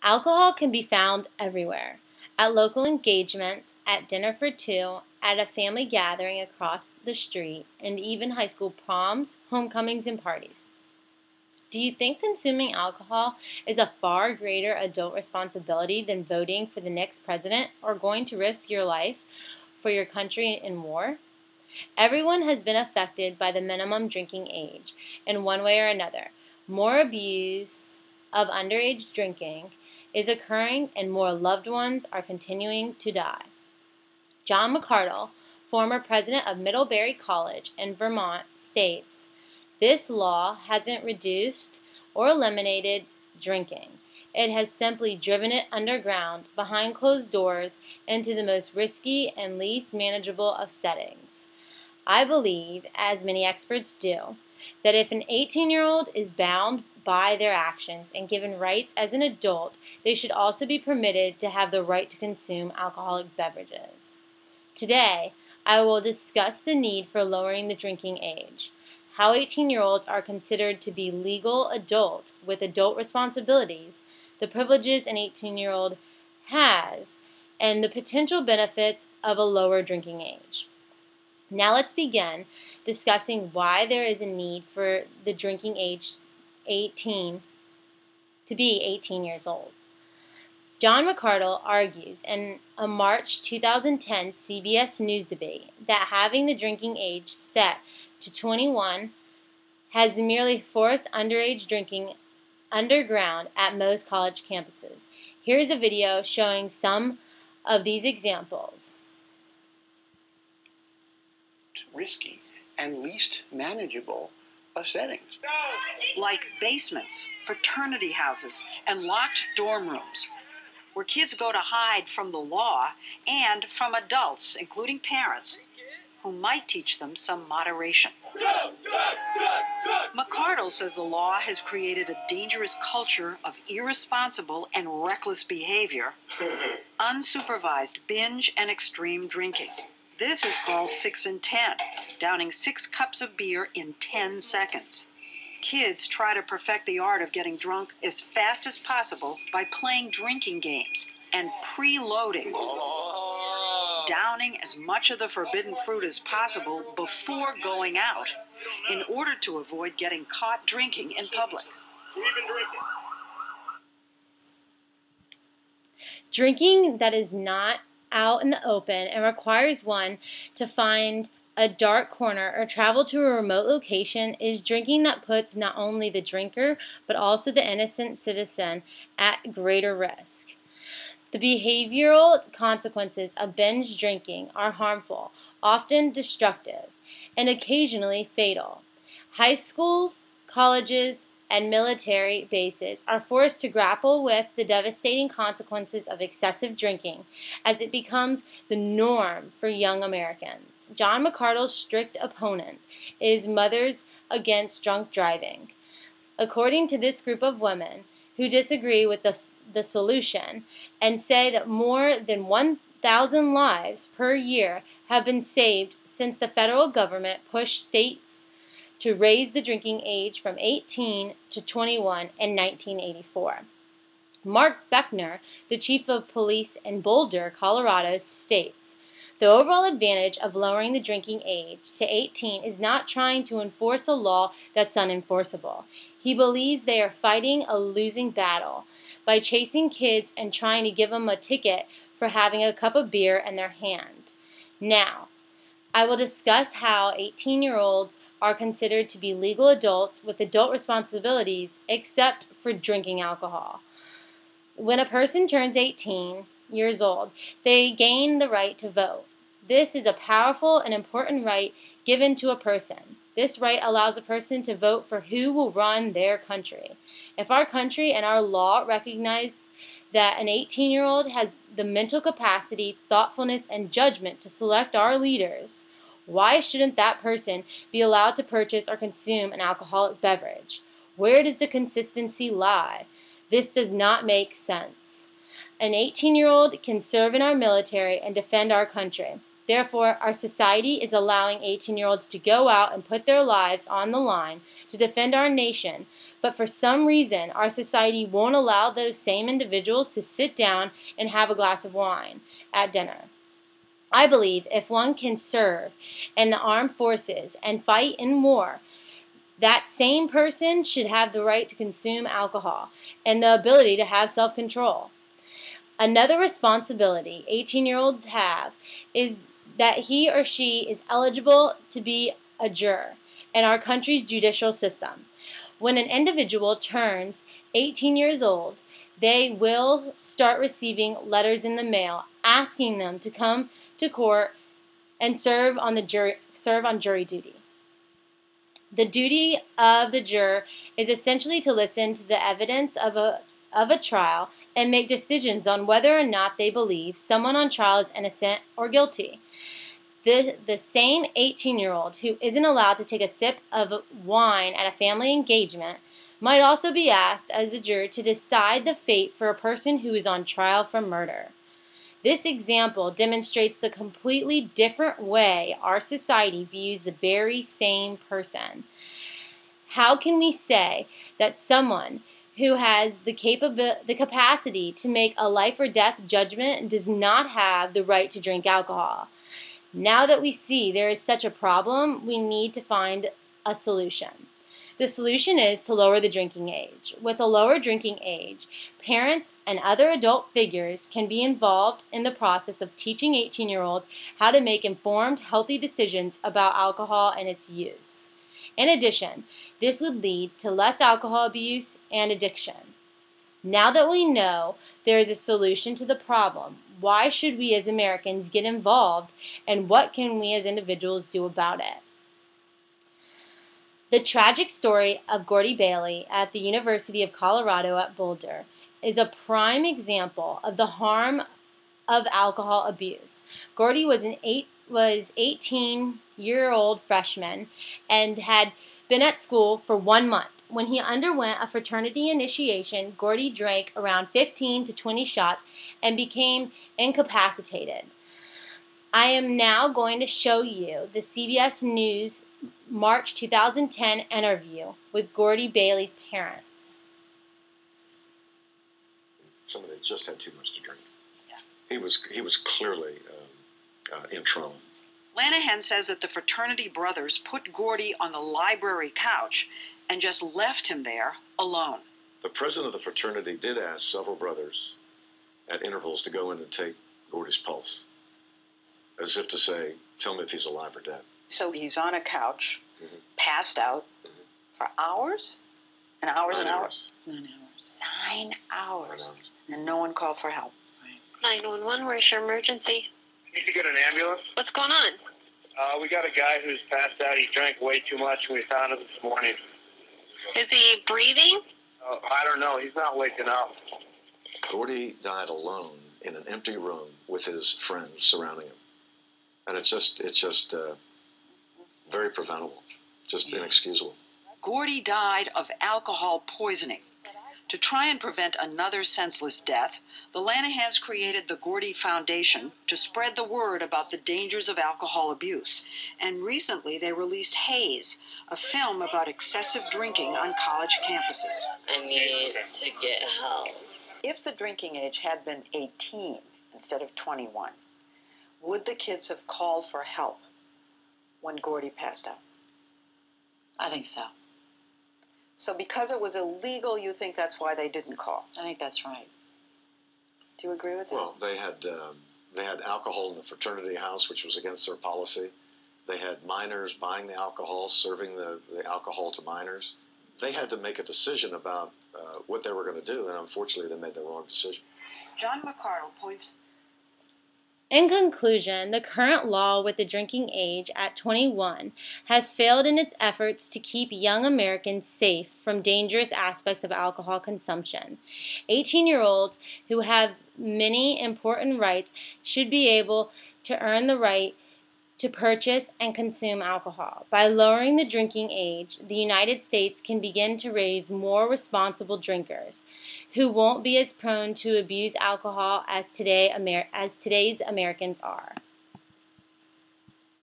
Alcohol can be found everywhere, at local engagements, at dinner for two, at a family gathering across the street, and even high school proms, homecomings, and parties. Do you think consuming alcohol is a far greater adult responsibility than voting for the next president or going to risk your life for your country in war? Everyone has been affected by the minimum drinking age in one way or another. More abuse of underage drinking is occurring and more loved ones are continuing to die. John McArdle, former president of Middlebury College in Vermont, states, "This law hasn't reduced or eliminated drinking. It has simply driven it underground, behind closed doors, into the most risky and least manageable of settings." I believe, as many experts do, that if an 18-year-old is bound by their actions and given rights as an adult, they should also be permitted to have the right to consume alcoholic beverages. Today, I will discuss the need for lowering the drinking age, how 18-year-olds are considered to be legal adults with adult responsibilities, the privileges an 18-year-old has, and the potential benefits of a lower drinking age. Now let's begin discussing why there is a need for the drinking age to be 18 years old. John McArdle argues in a March 2010 CBS News debate that having the drinking age set to 21 has merely forced underage drinking underground at most college campuses. Here is a video showing some of these examples. Risky and least manageable of settings. Like basements, fraternity houses, and locked dorm rooms, where kids go to hide from the law and from adults, including parents, who might teach them some moderation. McArdle says the law has created a dangerous culture of irresponsible and reckless behavior, unsupervised binge and extreme drinking. This is called 6 and 10, downing 6 cups of beer in 10 seconds. Kids try to perfect the art of getting drunk as fast as possible by playing drinking games and preloading, downing as much of the forbidden fruit as possible before going out in order to avoid getting caught drinking in public. Drinking that is not out in the open and requires one to find a dark corner or travel to a remote location is drinking that puts not only the drinker but also the innocent citizen at greater risk. The behavioral consequences of binge drinking are harmful, often destructive, and occasionally fatal. High schools, colleges, and military bases are forced to grapple with the devastating consequences of excessive drinking as it becomes the norm for young Americans. John McArdle's strict opponent is Mothers Against Drunk Driving. According to this group of women who disagree with the solution and say that more than 1,000 lives per year have been saved since the federal government pushed states to raise the drinking age from 18 to 21 in 1984. Mark Beckner, the chief of police in Boulder, Colorado, states, "The overall advantage of lowering the drinking age to 18 is not trying to enforce a law that's unenforceable. He believes they are fighting a losing battle by chasing kids and trying to give them a ticket for having a cup of beer in their hand." Now, I will discuss how 18-year-olds are considered to be legal adults with adult responsibilities except for drinking alcohol. When a person turns 18 years old, they gain the right to vote. This is a powerful and important right given to a person. This right allows a person to vote for who will run their country. If our country and our law recognize that an 18-year-old has the mental capacity, thoughtfulness, and judgment to select our leaders, why shouldn't that person be allowed to purchase or consume an alcoholic beverage? Where does the consistency lie? This does not make sense. An 18-year-old can serve in our military and defend our country. Therefore, our society is allowing 18-year-olds to go out and put their lives on the line to defend our nation But for some reason, our society won't allow those same individuals to sit down and have a glass of wine at dinner. I believe if one can serve in the armed forces and fight in war, that same person should have the right to consume alcohol and the ability to have self-control. Another responsibility 18-year-olds have is that he or she is eligible to be a juror in our country's judicial system. When an individual turns 18 years old, they will start receiving letters in the mail asking them to come to court and serve on jury duty. The duty of the juror is essentially to listen to the evidence of a trial and make decisions on whether or not they believe someone on trial is innocent or guilty. The same 18-year-old who isn't allowed to take a sip of wine at a family engagement might also be asked as a juror to decide the fate for a person who is on trial for murder. This example demonstrates the completely different way our society views the very same person. How can we say that someone who has the capacity to make a life or death judgment does not have the right to drink alcohol? Now that we see there is such a problem, we need to find a solution. The solution is to lower the drinking age. With a lower drinking age, parents and other adult figures can be involved in the process of teaching 18-year-olds how to make informed, healthy decisions about alcohol and its use. In addition, this would lead to less alcohol abuse and addiction. Now that we know there is a solution to the problem, why should we as Americans get involved, and what can we as individuals do about it? The tragic story of Gordy Bailey at the University of Colorado at Boulder is a prime example of the harm of alcohol abuse. Gordy was an 18-year-old freshman and had been at school for 1 month. When he underwent a fraternity initiation, Gordy drank around 15 to 20 shots and became incapacitated. I am now going to show you the CBS News March 2010 interview with Gordy Bailey's parents. Somebody that just had too much to drink. Yeah. He was clearly in trouble. Lanahan says that the fraternity brothers put Gordy on the library couch and just left him there alone. The president of the fraternity did ask several brothers at intervals to go in and take Gordy's pulse, as if to say, tell me if he's alive or dead. So he's on a couch, passed out for hours? And hours and hours? 9 hours. 9 hours. 9 hours. And no one called for help. Right. 911, where's your emergency? Need to get an ambulance. What's going on? We got a guy who's passed out. He drank way too much, and we found him this morning. Is he breathing? I don't know. He's not waking up. Gordy died alone in an empty room with his friends surrounding him. And it's just very preventable, just inexcusable. Gordy died of alcohol poisoning. To try and prevent another senseless death, the Lanahans created the Gordy Foundation to spread the word about the dangers of alcohol abuse. And recently they released Haze, a film about excessive drinking on college campuses. I need to get help. If the drinking age had been 18 instead of 21, would the kids have called for help when Gordy passed out? I think so. So because it was illegal, you think that's why they didn't call? I think that's right. Do you agree with that? Well, they had alcohol in the fraternity house, which was against their policy. They had minors buying the alcohol, serving the alcohol to minors. They had to make a decision about what they were going to do, and unfortunately they made the wrong decision. John McCardle points... In conclusion, the current law with the drinking age at 21 has failed in its efforts to keep young Americans safe from dangerous aspects of alcohol consumption. 18-year-olds who have many important rights should be able to earn the right to purchase and consume alcohol. By lowering the drinking age, the United States can begin to raise more responsible drinkers who won't be as prone to abuse alcohol as today's Americans are.